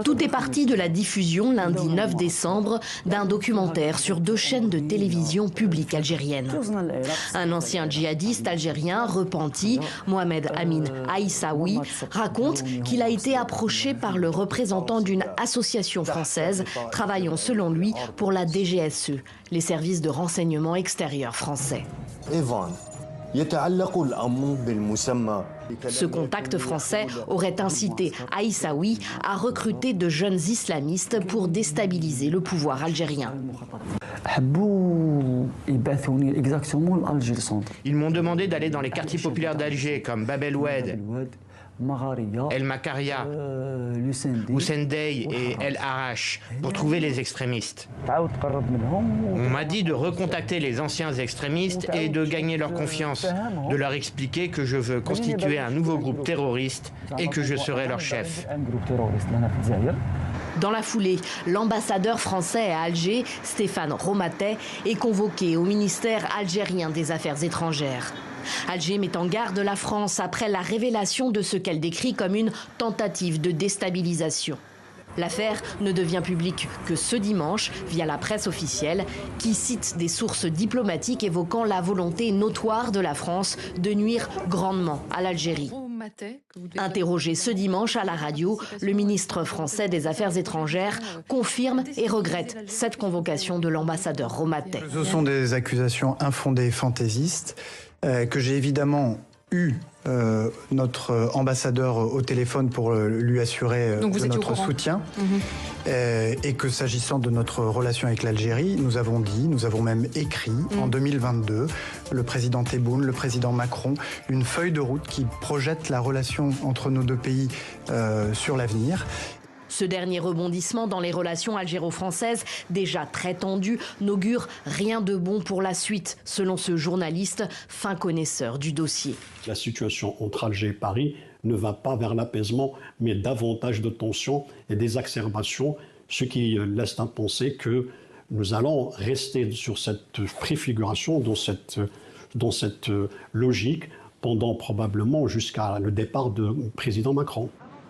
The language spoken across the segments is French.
Tout est parti de la diffusion lundi 9 décembre d'un documentaire sur 2 chaînes de télévision publiques algériennes. Un ancien djihadiste algérien repenti, Mohamed Amin Aissaoui, raconte qu'il a été approché par le représentant d'une association française travaillant selon lui pour la DGSE, les services de renseignement extérieur français. Ce contact français aurait incité Aissaoui à recruter de jeunes islamistes pour déstabiliser le pouvoir algérien. Ils m'ont demandé d'aller dans les quartiers populaires d'Alger comme Bab El Oued, El Makaria, Houssendey et El Arash pour trouver les extrémistes. On m'a dit de recontacter les anciens extrémistes et de gagner leur confiance, de leur expliquer que je veux constituer un nouveau groupe terroriste et que je serai leur chef. Dans la foulée, l'ambassadeur français à Alger, Stéphane Romatet, est convoqué au ministère algérien des Affaires étrangères. Alger met en garde la France après la révélation de ce qu'elle décrit comme une tentative de déstabilisation. L'affaire ne devient publique que ce dimanche via la presse officielle qui cite des sources diplomatiques évoquant la volonté notoire de la France de nuire grandement à l'Algérie. Interrogé ce dimanche à la radio, le ministre français des Affaires étrangères confirme et regrette cette convocation de l'ambassadeur Romatet. Ce sont des accusations infondées et fantaisistes que j'ai évidemment eu notre ambassadeur au téléphone pour lui assurer de notre soutien. Et que s'agissant de notre relation avec l'Algérie, nous avons dit, nous avons même écrit en 2022, le président Tebboune, le président Macron, une feuille de route qui projette la relation entre nos deux pays sur l'avenir. Ce dernier rebondissement dans les relations algéro-françaises, déjà très tendues, n'augure rien de bon pour la suite, selon ce journaliste, fin connaisseur du dossier. La situation entre Alger et Paris ne va pas vers l'apaisement, mais davantage de tensions et d'exacerbations, ce qui laisse à penser que nous allons rester sur cette préfiguration, dans cette logique, pendant probablement jusqu'à le départ du président Macron.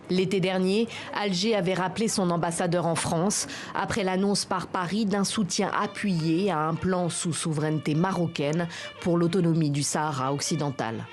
L'été dernier, Alger avait rappelé son ambassadeur en France après l'annonce par Paris d'un soutien appuyé à un plan sous souveraineté marocaine pour l'autonomie du Sahara occidental.